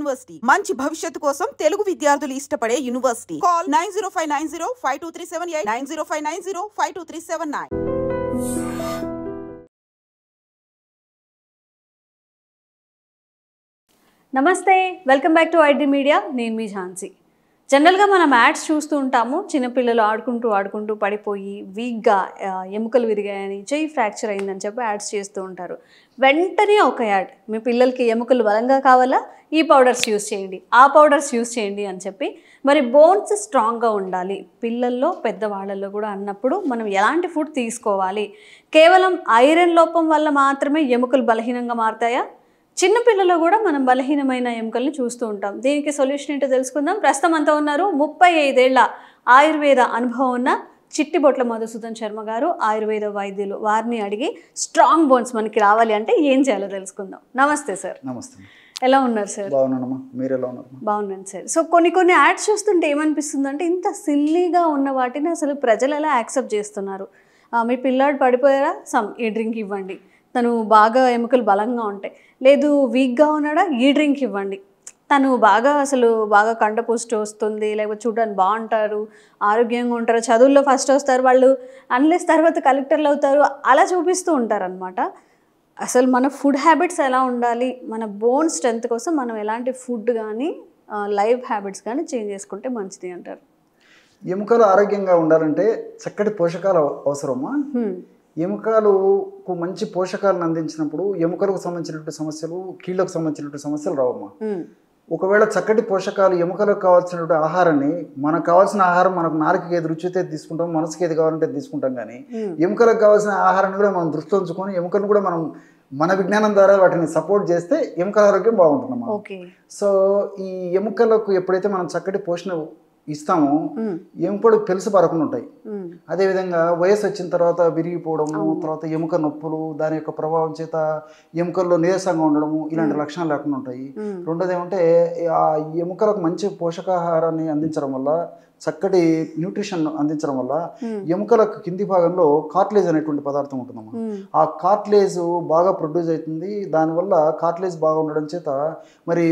University మంచి భవిష్యత్తు కోసం తెలుగు విద్యార్థులు ఇష్టపడే యూనివర్సిటీ. కాల్ 9059052378 9059052379. నమస్తే, welcome back to ID media. నేను మీ ఝాన్సీ. జనరల్గా మనం యాడ్స్ చూస్తూ ఉంటాము. చిన్నపిల్లలు ఆడుకుంటూ పడిపోయి వీక్గా ఎముకలు విరిగాయని, చెయ్యి ఫ్రాక్చర్ అయిందని చెప్పి యాడ్స్ చేస్తూ ఉంటారు. వెంటనే ఒక యాడ్, మీ పిల్లలకి ఎముకలు బలంగా కావాలా, ఈ పౌడర్స్ యూస్ చేయండి, ఆ పౌడర్స్ యూస్ చేయండి అని చెప్పి. మరి బోన్స్ స్ట్రాంగ్గా ఉండాలి పిల్లల్లో పెద్దవాళ్ళల్లో కూడా అన్నప్పుడు మనం ఎలాంటి ఫుడ్ తీసుకోవాలి? కేవలం ఐరన్ లోపం వల్ల మాత్రమే ఎముకలు బలహీనంగా మారుతాయా? చిన్నపిల్లలు కూడా మనం బలహీనమైన ఎముకల్ని చూస్తూ ఉంటాం. దీనికి సొల్యూషన్ ఏంటో తెలుసుకుందాం. ప్రస్తుతం అంతా ఉన్నారు 35 ఏళ్ల ఆయుర్వేద అనుభవం ఉన్న చిట్టిబొట్ల మధుసూదన్ శర్మ గారు, ఆయుర్వేద వైద్యులు. వారిని అడిగి స్ట్రాంగ్ బోన్స్ మనకి రావాలి అంటే ఏం చేయాలో తెలుసుకుందాం. నమస్తే సార్. నమస్తే. ఎలా ఉన్నారు సార్? బాగున్నానమ్మా, మీరు ఎలా ఉన్నారు? బాగున్నాను సార్. సో కొన్ని యాడ్స్ చూస్తుంటే ఏమనిపిస్తుంది అంటే, ఇంత సిల్లీగా ఉన్న వాటిని అసలు ప్రజలు ఎలా యాక్సెప్ట్ చేస్తున్నారు? మీ పిల్లాడు పడిపోయారా, ఈ డ్రింక్ ఇవ్వండి, తను బాగా ఎముకలు బలంగా ఉంటాయి. లేదు వీక్గా ఉన్నాడా, ఈ డ్రింక్ ఇవ్వండి, తను బాగా కండపుష్టి వస్తుంది, లేకపోతే చూడడానికి బాగుంటారు, ఆరోగ్యంగా ఉంటారు, చదువుల్లో ఫస్ట్ వస్తారు వాళ్ళు, అన్లెస్ తర్వాత కలెక్టర్లు అవుతారు, అలా చూపిస్తూ ఉంటారనమాట. అసలు మన ఫుడ్ హ్యాబిట్స్ ఎలా ఉండాలి, మన బోన్ స్ట్రెంత్ కోసం మనం ఎలాంటి ఫుడ్ కానీ లైఫ్ హ్యాబిట్స్ కానీ చేంజ్ చేసుకుంటే మంచిది అంటారు? ఎముకలు ఆరోగ్యంగా ఉండాలంటే చక్కటి పోషకాలు అవసరమా. ఎముకలకు మంచి పోషకాలను అందించినప్పుడు ఎముకలకు సంబంధించినటువంటి సమస్యలు, కీళ్ళకు సంబంధించినటువంటి సమస్యలు రావమ్మా. ఒకవేళ చక్కటి పోషకాలు, ఎముకలకు కావాల్సినటువంటి ఆహారాన్ని, మనకు కావాల్సిన ఆహారం మనకు నాలుకకి ఏది రుచి అయితే తీసుకుంటాం, మనసుకి ఏది కావాలంటే తీసుకుంటాం. కానీ ఎముకలకు కావాల్సిన ఆహారాన్ని కూడా మనం దృష్టిలో ఉంచుకొని ఎముకలను కూడా మనం మన విజ్ఞానం ద్వారా వాటిని సపోర్ట్ చేస్తే ఎముకల ఆరోగ్యం బాగుంటుందమ్మా. సో ఈ ఎముకలకు ఎప్పుడైతే మనం చక్కటి పోషణ ఇస్తాము, ఎముకలు పెలుసు పరకుండా ఉంటాయి. అదేవిధంగా వయసు వచ్చిన తర్వాత విరిగిపోవడము, తర్వాత ఎముక నొప్పులు, దాని యొక్క ప్రభావం చేత ఎముకల్లో నీరసంగా ఉండడము, ఇలాంటి లక్షణాలు లేకుండా ఉంటాయి. రెండోది ఏమంటే, ఆ ఎముకలకు మంచి పోషకాహారాన్ని అందించడం వల్ల, చక్కటి న్యూట్రిషన్ అందించడం వల్ల ఎముకలకు కింది భాగంలో కార్టిలేజ్ అనేటువంటి పదార్థం ఉంటుందమ్మా. ఆ కార్టిలేజ్ బాగా ప్రొడ్యూస్ అవుతుంది. దానివల్ల కార్టిలేజ్ బాగా ఉండడం చేత మరి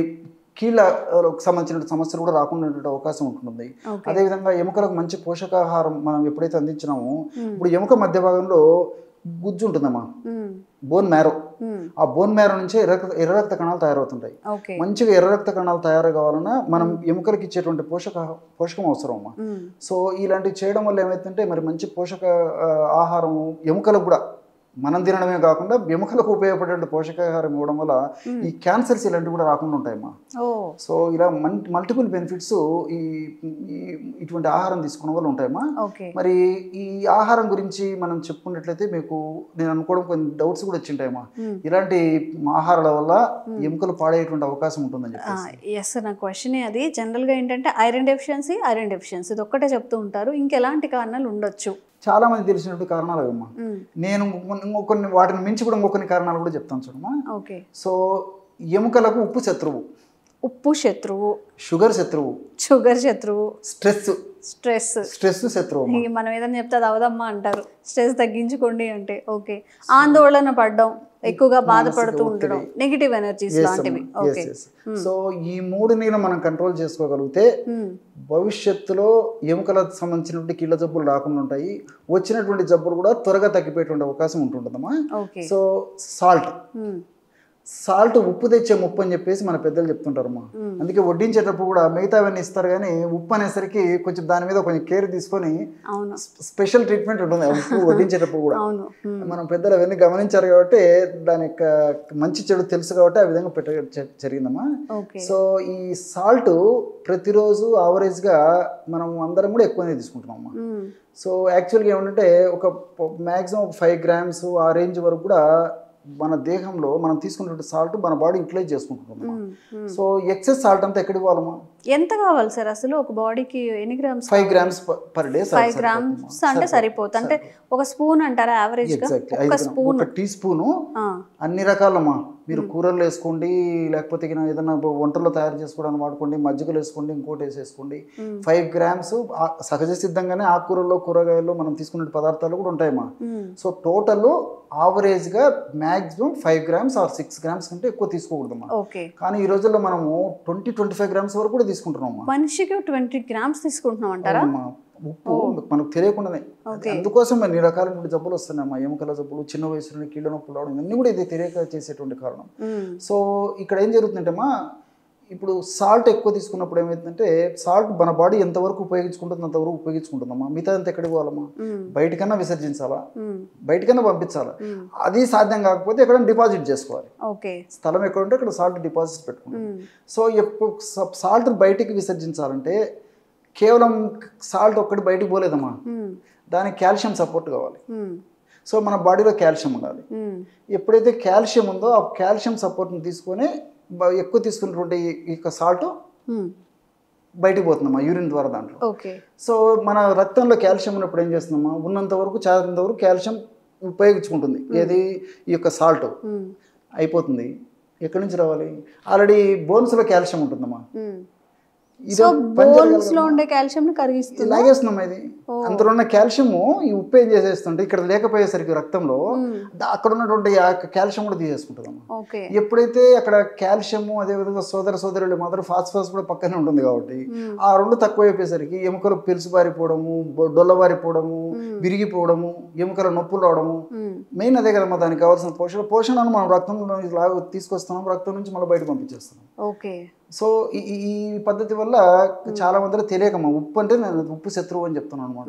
కీళ్ళకు సంబంధించిన సమస్యలు కూడా రాకుండా అవకాశం ఉంటుంది. అదేవిధంగా ఎముకలకు మంచి పోషకాహారం మనం ఎప్పుడైతే అందించినామో, ఇప్పుడు ఎముక మధ్య భాగంలో గుజ్జు ఉంటుందమ్మా, బోన్ మ్యారో. ఆ బోన్ మ్యారో నుంచే ఎర్ర రక్త కణాలు తయారవుతుంటాయి. మంచిగా ఎర్ర రక్త కణాలు తయారు కావాలన్నా మనం ఎముకలకు ఇచ్చేటువంటి పోషకం అవసరం అమ్మా. సో ఇలాంటివి చేయడం వల్ల ఏమైతుందంటే, మరి మంచి పోషక ఆహారము ఎముకలకు కూడా మనం తినడమే కాకుండా ఎముకలకు ఉపయోగపడే పోషకాహారం ఇవ్వడం వల్ల ఈ క్యాన్సర్స్ ఇలాంటివి కూడా రాకుండా ఉంటాయమ్మా. సో ఇలా మల్టిపుల్ బెనిఫిట్స్ ఇటువంటి ఆహారం తీసుకోవడం వల్ల ఉంటాయమ్మా. మరి ఈ ఆహారం గురించి మనం చెప్పుకున్నట్లయితే మీకు నేను అనుకోవడం కొన్ని డౌట్స్ కూడా వచ్చింటాయమ్మా. ఇలాంటి ఆహారాల వల్ల ఎముకలు పాడేటువంటి అవకాశం ఉంటుందని చెప్పి. ఎస్, నా క్వశ్చనే అది. జనరల్గా ఏంటంటే ఐరన్ డెఫిషియన్సీ ఇది ఒక్కటే చెప్తూ ఉంటారు, ఇంకెలాంటి కారణాలు ఉండొచ్చు? చాలా మంది తెలిసినటువంటి కారణాలు అవమ్మా. నేను కొన్ని వాటిని మించి కూడా ఇంకొన్ని కారణాలు కూడా చెప్తాను చూడమ్మా. సో ఎముకలకు ఉప్పు శత్రువు, షుగర్ శత్రువు, స్ట్రెస్ శత్రువు. మనం ఏదైనా చెప్తే అది అవదమ్మా అంటారు. స్ట్రెస్ తగ్గించుకోండి అంటే ఓకే. ఆందోళన పడడం, ఎక్కువగా బాధపడుతూ ఉండడం, నెగిటివ్ ఎనర్జీస్ లాంటివి. సో ఈ మూడుని మనం కంట్రోల్ చేసుకోగలిగితే భవిష్యత్తులో ఎముకలకు సంబంధించినటువంటి కీళ్ళ జబ్బులు రాకుండా ఉంటాయి. వచ్చినటువంటి జబ్బులు కూడా త్వరగా తగ్గిపోయేటువంటి అవకాశం ఉంటుందమ్మా. సో సాల్ట్ ఉప్పు తెచ్చే ముప్పు అని చెప్పేసి మన పెద్దలు చెప్తుంటారమ్మా. అందుకే వడ్డించేటప్పుడు కూడా మిగతావన్నీ ఇస్తారు, కానీ ఉప్పు అనేసరికి కొంచెం దాని మీద కొంచెం కేర్ తీసుకొని స్పెషల్ ట్రీట్మెంట్ ఉంటుంది ఉప్పు వడ్డించేటప్పుడు కూడా. మనం పెద్దలు అవన్నీ గమనించారు కాబట్టి దాని యొక్క మంచి చెడు తెలుసు కాబట్టి ఆ విధంగా జరిగిందమ్మా. సో ఈ సాల్ట్ ప్రతిరోజు ఆవరేజ్గా మనం అందరం కూడా ఎక్కువనే తీసుకుంటున్నామమ్మా. సో యాక్చువల్గా ఏమంటే ఒక మ్యాక్సిమం 5 grams ఆ రేంజ్ వరకు కూడా మన దేహంలో మనం తీసుకున్నటువంటి సాల్ట్ మన బాడీ యూటిలైజ్ చేసుకుంటున్నాం. సో ఎక్సెస్ సాల్ట్ అంతా ఎక్కడికి పోవాలమ్మా? ఎంత కావాలి సార్ అసలు ఒక బాడీకి? ఎన్ని grams? 5 grams per day. 5 grams అంటే సరిపోతుంది. అంటే ఒక స్పూన్ అంటారా యావరేజ్ గా? ఒక స్పూన్, ఒక టీ స్పూన్ అన్ని రకాలమ్మా. మీరు కూరల్లో వేసుకోండి, లేకపోతే ఏదైనా వంటల్లో తయారు చేసుకోవడానికి వాడుకోండి, మజ్జిగలు వేసుకోండి, ఇంకోటి వేసేసుకోండి. 5 grams సహజ సిద్ధంగానే ఆకుకూరల్లో కూరగాయల్లో మనం తీసుకునే పదార్థాలు కూడా ఉంటాయమ్మా. సో టోటల్ ఆవరేజ్గా మ్యాక్సిమం 5 grams ఆర్ 6 grams కంటే ఎక్కువ తీసుకోకూడదమ్మా. కానీ ఈ రోజుల్లో మనము 20-25 grams వరకు కూడా తీసుకుంటున్నాం. మనిషికి 20 grams తీసుకుంటున్నాం అంటారా? ఉప్పు మనకు తెలియకుండానే. అందుకోసం ఎన్ని రకాలైన జబ్బులు వస్తున్నాయమ్మా, ఎముకల జబ్బులు, చిన్న వయసులో కీళ్ళ నొప్పులు రావడం, ఇవన్నీ కూడా ఇది తెలియక చేసేటువంటి కారణం. సో ఇక్కడ ఏం జరుగుతుందంటేమ్మా, ఇప్పుడు సాల్ట్ ఎక్కువ తీసుకున్నప్పుడు ఏమైతుందంటే, సాల్ట్ మన బాడీ ఎంతవరకు ఉపయోగించుకుంటుంది అంతవరకు ఉపయోగించుకుంటుందమ్మా. మిగతా అంతా ఎక్కడికి పోవాలమ్మా? బయటకన్నా విసర్జించాలా, బయటకన్నా పంపించాలా. అది సాధ్యం కాకపోతే ఎక్కడ డిపాజిట్ చేసుకోవాలి. స్థలం ఎక్కడ ఉంటే అక్కడ సాల్ట్ డిపాజిట్ పెట్టుకుంటాం. సో ఎప్పుడు సాల్ట్ బయటికి విసర్జించాలంటే కేవలం సాల్ట్ ఒక్కటి బయటికి పోలేదమ్మా, దానికి కాల్షియం సపోర్ట్ కావాలి. సో మన బాడీలో కాల్షియం ఉండాలి. ఎప్పుడైతే కాల్షియం ఉందో ఆ కాల్షియం సపోర్ట్ని తీసుకొని ఎక్కువ తీసుకున్నటువంటి ఈ సాల్ట్ బయటికి పోతుందమ్మా యూరిన్ ద్వారా దాంట్లో. సో మన రక్తంలో కాల్షియం ఉన్నప్పుడు ఏం చేస్తుందమ్మా, ఉన్నంత వరకు చారినంత వరకు కాల్షియం ఉపయోగించుకుంటుంది. ఏది ఈ యొక్క సాల్ట్ అయిపోతుంది. ఎక్కడి నుంచి రావాలి? ఆల్రెడీ బోన్స్లో కాల్షియం ఉంటుందమ్మా. లాగేస్తున్నాం. ఇది అందులో ఉన్న కాల్షియము ఈ ఉప్పు ఏం చేసేస్తుంటే ఇక్కడ లేకపోయేసరికి రక్తంలో అక్కడ ఉన్నటువంటి కాల్షియం కూడా తీసేసుకుంటుందమ్మా. ఎప్పుడైతే అక్కడ కాల్షియము అదేవిధంగా సోదరులు మాత్రం ఫాస్ఫరస్ కూడా పక్కనే ఉంటుంది కాబట్టి ఆ రెండు తక్కువ అయిపోయేసరికి ఎముకలు పిలుసుబారిపోవడము, డొల్లబారిపోవడము, విరిగిపోవడము, ఎముకల నొప్పులు రావడము. మెయిన్ అదే కదమ్మా దానికి కావాల్సిన పోషణను మనం రక్తంలో తీసుకొస్తున్నాం, రక్తం నుంచి మళ్ళీ బయట పంపించేస్తున్నాం. సో ఈ పద్ధతి వల్ల చాలా మందిలో తెలియకమ్మా, ఉప్పు అంటే నేను ఉప్పు శత్రువు అని చెప్తున్నాను అనమాట.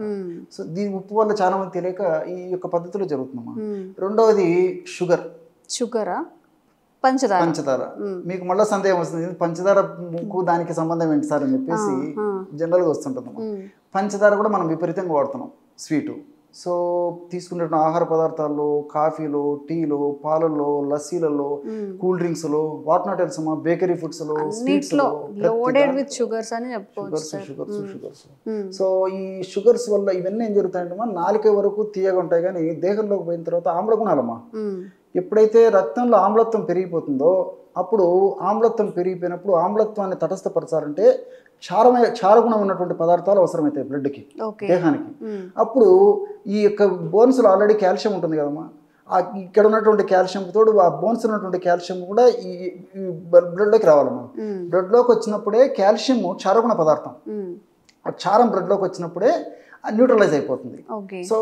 సో దీని ఉప్పు వల్ల చాలా మంది తెలియక ఈ యొక్క పద్ధతిలో జరుగుతుందమ్మా. రెండవది షుగరా, పంచదార. మీకు మళ్ళీ సందేహం వస్తుంది, పంచదార ముక్కు దానికి సంబంధం ఏంటి సార్ అని చెప్పేసి జనరల్గా వస్తుంటుందమ్మా. పంచదార కూడా మనం విపరీతంగా వాడుతున్నాం స్వీటు. సో తీసుకునే ఆహార పదార్థాల్లో, కాఫీలో, టీలో, పాలల్లో, లస్సీలలో, కూల్ డ్రింక్స్లో, వాట్ నాట్ ఎల్స్ అమ్మా, బేకరీ ఫుడ్స్లో, షుగర్స్. సో ఈ షుగర్స్ వల్ల ఇవన్నీ ఏం జరుగుతాయంటే నాలుక వరకు తీయగా ఉంటాయి, కానీ దేహంలోకి పోయిన తర్వాత ఆమ్ల గుణాలమ్మా. ఎప్పుడైతే రక్తంలో ఆమ్లత్వం పెరిగిపోతుందో అప్పుడు ఆమ్లత్వం పెరిగిపోయినప్పుడు ఆమ్లత్వాన్ని తటస్థపరచాలంటే క్షారగుణం ఉన్నటువంటి పదార్థాలు అవసరమవుతాయి బ్లడ్కి, దేహానికి. అప్పుడు ఈ యొక్క బోన్స్లో ఆల్రెడీ కాల్షియం ఉంటుంది కదమ్మా, ఇక్కడ ఉన్నటువంటి కాల్షియం తోడు ఆ బోన్స్ ఉన్నటువంటి కాల్షియం కూడా ఈ బ్లడ్లోకి రావాలమ్మా. బ్లడ్లోకి వచ్చినప్పుడే కాల్షియం క్షారగుణ పదార్థం, ఆ క్షారం బ్లడ్లోకి వచ్చినప్పుడే న్యూట్రలైజ్ అయిపోతుంది. సో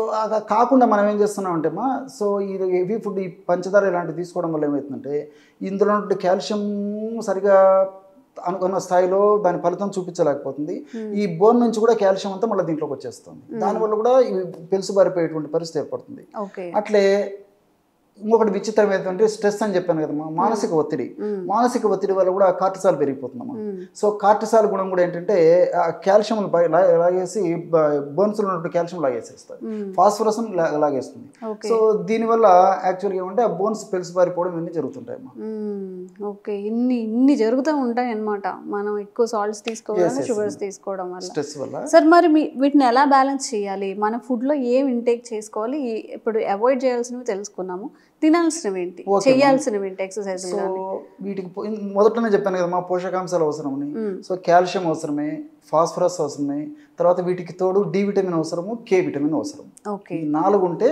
కాకుండా మనం ఏం చేస్తున్నాం అంటే సో ఈ హెవీ ఫుడ్, ఈ పంచదార ఇలాంటివి తీసుకోవడం వల్ల ఏమవుతుందంటే ఇందులో కాల్షియం సరిగా అనుకున్న స్థాయిలో దాని ఫలితం చూపించలేకపోతుంది. ఈ బోన్ నుంచి కూడా కాల్షియం అంతా మళ్ళీ దీంట్లోకి వచ్చేస్తుంది. దానివల్ల కూడా పెలుసుబారిపోయేటువంటి పరిస్థితి ఏర్పడుతుంది. అట్లే ఇంకొకటి విచిత్రం ఏంటంటే స్ట్రెస్ అని చెప్పాను కదమ్మా, మానసిక ఒత్తిడి వల్ల కూడా కార్టిసాల్ పెరిగిపోతుందమ్మా. సో కార్టిసాల్ గుణం కూడా ఏంటంటే కాల్షియం లాగేసి బోన్స్ ఉన్నటువంటి కాల్షియం లాగేసేస్తుంది, ఫాస్ఫరస్ లాగేస్తుంది. సో దీనివల్ల యాక్చువల్గా ఏమంటే ఆ బోన్స్ పెలుసుబారిపోవడం ఇవన్నీ జరుగుతుంటాయమ్మా. ఇన్ని జరుగుతూ ఉంటాయి అన్నమాట. మనం ఎక్కువ సాల్ట్స్ తీసుకోవడం, షుగర్స్ తీసుకోవడం వల్ల స్ట్రెస్ వల్ల. సార్ మరి వీటిని ఎలా బ్యాలెన్స్ చేయాలి? మన ఫుడ్లో ఏం ఇంటేక్ చేసుకోవాలి? ఇప్పుడు అవాయిడ్ చేయాల్సినవి తెలుసుకున్నాము, తినాల్సినవి ఏంటి, చేయాల్సినవి ఏంటి ఎక్సర్సైజ్? వీటికి మొదట్లోనే చెప్పాను కదమ్మా, పోషకాంశాలు అవసరమని. సో కాల్షియం అవసరమే, ఫాస్ఫరస్ అవసరమే, తర్వాత వీటికి తోడు డి విటమిన్ అవసరము, కే విటమిన్ అవసరం. ఈ 4 ఉంటే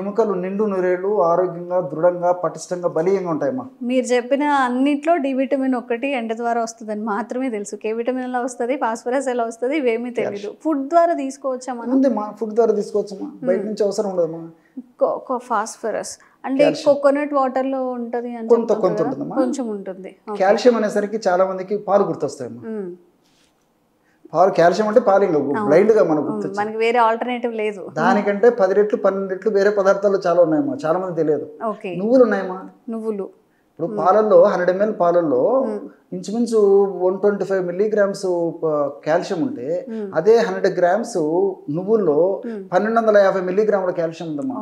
ఎముకలు నిండు నూరేళ్ళు ఆరోగ్యంగా, దృఢంగా, పటిష్టంగా, బలీయంగా ఉంటాయమ్మా. మీరు చెప్పిన అన్నిట్లో డి విటమిన్ ఒకటి ఎండ ద్వారా వస్తుందని మాత్రమే తెలుసు. కే విటమిన్ ఎలా వస్తుంది, ఫాస్ఫరస్ ఎలా వస్తుంది, ఇవేమీ తెలియదు. ఫుడ్ ద్వారా తీసుకోవచ్చా మనం? ఫుడ్ ద్వారా తీసుకోవచ్చమ్మా, బయట నుంచి అవసరం ఉండదమ్మా. ఫాస్ఫరస్ అంటే కోకోనట్ వాటర్ లో ఉంటది, కొంచెం ఉంటుంది. కాల్షియం అనేసరికి చాలా మందికి పాలు గుర్తొస్తాయమ్మా. పాలు, కాల్షియం అంటే పాలు బ్లైండ్ గా మనకి వేరే ఆల్టర్నేటివ్ లేదు. దానికంటే 10 రెట్లు 12 రెట్లు వేరే పదార్థాలు చాలా ఉన్నాయమ్మా, చాలా మంది తెలియదు. నువ్వులు ఉన్నాయమ్మా. నువ్వులు ఇప్పుడు పాలల్లో 100 ml పాలల్లో ఇంచుమించు 125 milligrams కాల్షియం ఉంటే అదే 100 grams నువ్వుల్లో 1250 milligramల కాల్షియం ఉందమ్మా.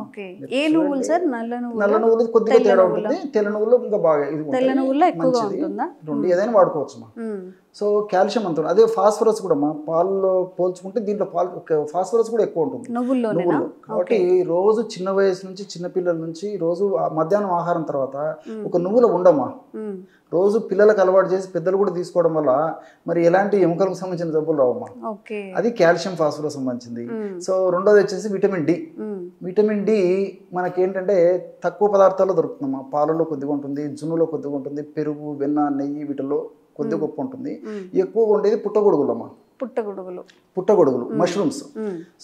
ఏ నువ్వులు సార్? నల్ల నువ్వులు కొద్దిగా తేడా ఉంటుంది, తెల్ల నువ్వులు ఇంకా బాగా ఇది మంచిది, ఏదైనా వాడుకోవచ్చమ్మా. సో కాల్షియం అంత అదే ఫాస్ఫరస్ కూడా మా పాలలో పోల్చుకుంటే దీంట్లో ఫాస్ఫరస్ కూడా ఎక్కువ ఉంటుంది నువ్వుల్లో. కాబట్టి రోజు చిన్న వయసు నుంచి చిన్నపిల్లల నుంచి రోజు మధ్యాహ్నం ఆహారం తర్వాత ఒక నువ్వుల ఉండమ్మా రోజు పిల్లలకు అలవాటు చేసి పెద్దలు కూడా తీసుకోవడం వల్ల మరి ఎలాంటి ఎముకలకు సంబంధించిన జబ్బులు రావమ్మా. అది కాల్షియం ఫాస్ఫరస్ సంబంధించింది. సో రెండోది వచ్చేసి విటమిన్ డి. విటమిన్ డి మనకేంటంటే తక్కువ పదార్థాల్లో దొరుకుతుందమ్మా. పాలలో కొద్దిగా ఉంటుంది, జున్నులో కొద్దిగా ఉంటుంది, పెరుగు, వెన్న, నెయ్యి వీటిల్లో కొద్దిగా గొప్ప ఉంటుంది. ఎక్కువగా ఉండేది పుట్టగొడుగులమ్మా. పుట్టగొడుగులు మష్రూమ్స్.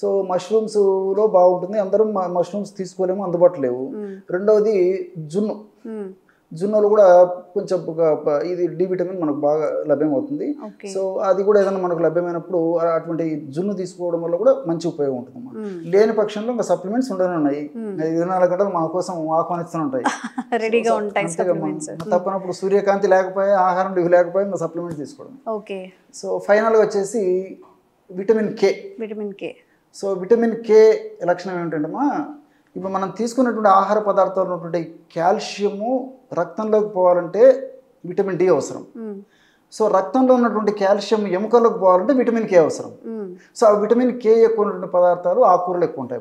సో మష్రూమ్స్ లో బాగుంటుంది. అందరం మష్రూమ్స్ తీసుకోలేము, అందుబాటులో లేవు. రెండవది జున్ను. జున్నులు కూడా కొంచెం ఇది డి విటమిన్ మనకు బాగా లభ్యమవుతుంది. సో అది కూడా ఏదైనా మనకు లభ్యమైనప్పుడు అటువంటి జున్ను తీసుకోవడం వల్ల కూడా మంచి ఉపయోగం ఉంటుందమ్మా. లేని పక్షంలో ఇంకా సప్లిమెంట్స్ ఉండనే ఉన్నాయి. 24 గంటలు మన కోసం ఆహ్వానిస్తుంటాయి. తప్పనప్పుడు సూర్యకాంతి లేకపోయా, ఆహారం లేకపోయా ఇంకా సప్లిమెంట్స్ తీసుకోవడం. సో ఫైనల్గా వచ్చేసి vitamin K. So vitamin K లక్షణం ఏమిటంటమ్మా, ఇప్పుడు మనం తీసుకున్నటువంటి ఆహార పదార్థాలు ఉన్నటువంటి కాల్షియము రక్తంలోకి పోవాలంటే విటమిన్ డి అవసరం. సో రక్తంలో ఉన్నటువంటి కాల్షియం ఎముకల్లోకి పోవాలంటే విటమిన్ కే అవసరం. సో ఆ విటమిన్ కే ఎక్కువ ఉన్నటువంటి పదార్థాలు ఆకుకూరలు ఎక్కువ ఉంటాయి.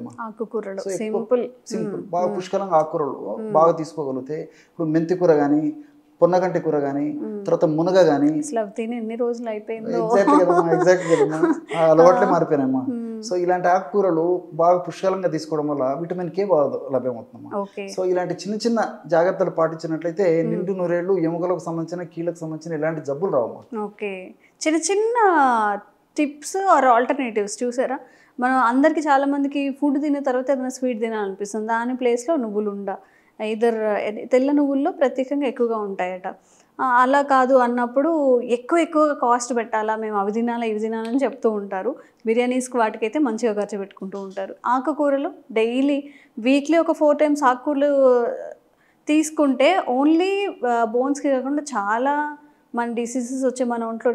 సింపుల్ బాగా పుష్కలంగా ఆకుకూరలు బాగా తీసుకోగలిగితే ఇప్పుడు మెంతి కూర కానీ, పొన్నగంటి కూర కానీ, తర్వాత మునగ కానీ ఎగ్జాక్ట్లీ కదమ్మా అలవాట్లే మారిపోయినాయమ్మా. సో ఇలాంటి ఆకుకూరలు బాగా పుష్కలంగా తీసుకోవడం వల్ల విటమిన్ కే బాగా లభ్యమవుతుందమ్మా. సో ఇలాంటి చిన్న చిన్న జాగ్రత్తలు పాటించినట్లయితే నిండు నూరేళ్లు ఎముకలకు సంబంధించిన, కీళ్ళకు సంబంధించిన ఎలాంటి జబ్బులు రావమ్మా. చిన్న చిన్న టిప్స్ ఆర్ ఆల్టర్నేటివ్స్ చూసారా? మనం అందరికి చాలా మందికి ఫుడ్ తిన్న తర్వాత ఏదైనా స్వీట్ తినాలనిపిస్తుంది. దాని ప్లేస్లో నువ్వులు తెల్ల నువ్వుల్లో ప్రత్యేకంగా ఎక్కువగా ఉంటాయట. అలా కాదు అన్నప్పుడు ఎక్కువగా కాస్ట్ పెట్టాలా, మేము అవి తినాలా ఇవి తినాలని చెప్తూ ఉంటారు. బిర్యానీస్కి వాటికైతే మంచిగా ఖర్చు పెట్టుకుంటూ ఉంటారు. ఆకుకూరలు డైలీ వీక్లీ ఒక 4 times ఆకుకూరలు తీసుకుంటే ఓన్లీ బోన్స్కి కాకుండా చాలా మన డిసీజెస్ వచ్చే, మన ఒంట్లో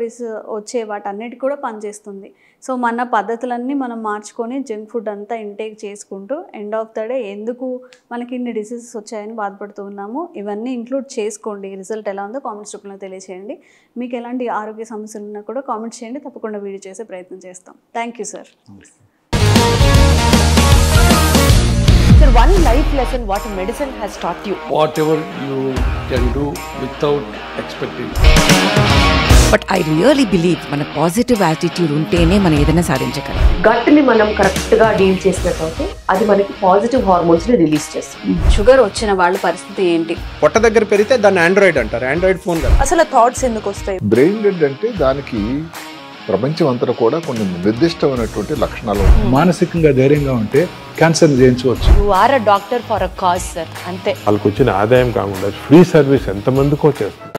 వచ్చే వాటన్నిటికి కూడా పనిచేస్తుంది. సో మన పద్ధతులన్నీ మనం మార్చుకొని జంక్ ఫుడ్ అంతా ఇంటేక్ చేసుకుంటూ ఎండ్ ఆఫ్ ద డే ఎందుకు మనకి ఇన్ని డిసీజెస్ వచ్చాయని బాధపడుతూ ఉన్నాము. ఇవన్నీ ఇంక్లూడ్ చేసుకోండి. రిజల్ట్ ఎలా ఉందో కామెంట్స్ రూపంలో తెలియజేయండి. మీకు ఎలాంటి ఆరోగ్య సమస్యలు ఉన్నా కూడా కామెంట్స్ చేయండి. తప్పకుండా వీడియో చేసే ప్రయత్నం చేస్తాం. Thank you sir. Sir, one life lesson what medicine has taught you. Whatever you can do without expecting. But I really believe మన పాజిటివ్ యాటిట్యూడ్ ఉంటేనే మనం ఏదైనా సాధించగలం. గట్ ని మనం కరెక్ట్ గా డీల్ చేసినట్లయితే అది మనకి పాజిటివ్ హార్మోన్స్ ని రిలీజ్ చేస్తుంది. షుగర్ వచ్చిన వాళ్ళ పరిస్థితి ఏంటి? పొట్ట దగ్గర పెరిగితే దాన్ని ఆండ్రాయిడ్ అంటారు. ఆండ్రాయిడ్ ఫోన్ కదా. అసలు థాట్స్ ఎందుకు వస్తాయి? బ్రెయిన్ డెడ్ అంటే దానికి ప్రపంచం అంతా కూడా కొన్ని నిర్దిష్టమైనటువంటి లక్షణాలు. మానసికంగా ధైర్యంగా ఉంటే క్యాన్సర్ జయించవచ్చు. You are a doctor for a cause sir. అంతే. వాళ్ళకి వచ్చిన ఆదాయం కాకుండా ఫ్రీ సర్వీస్ ఎంతమందికో చేస్తారు.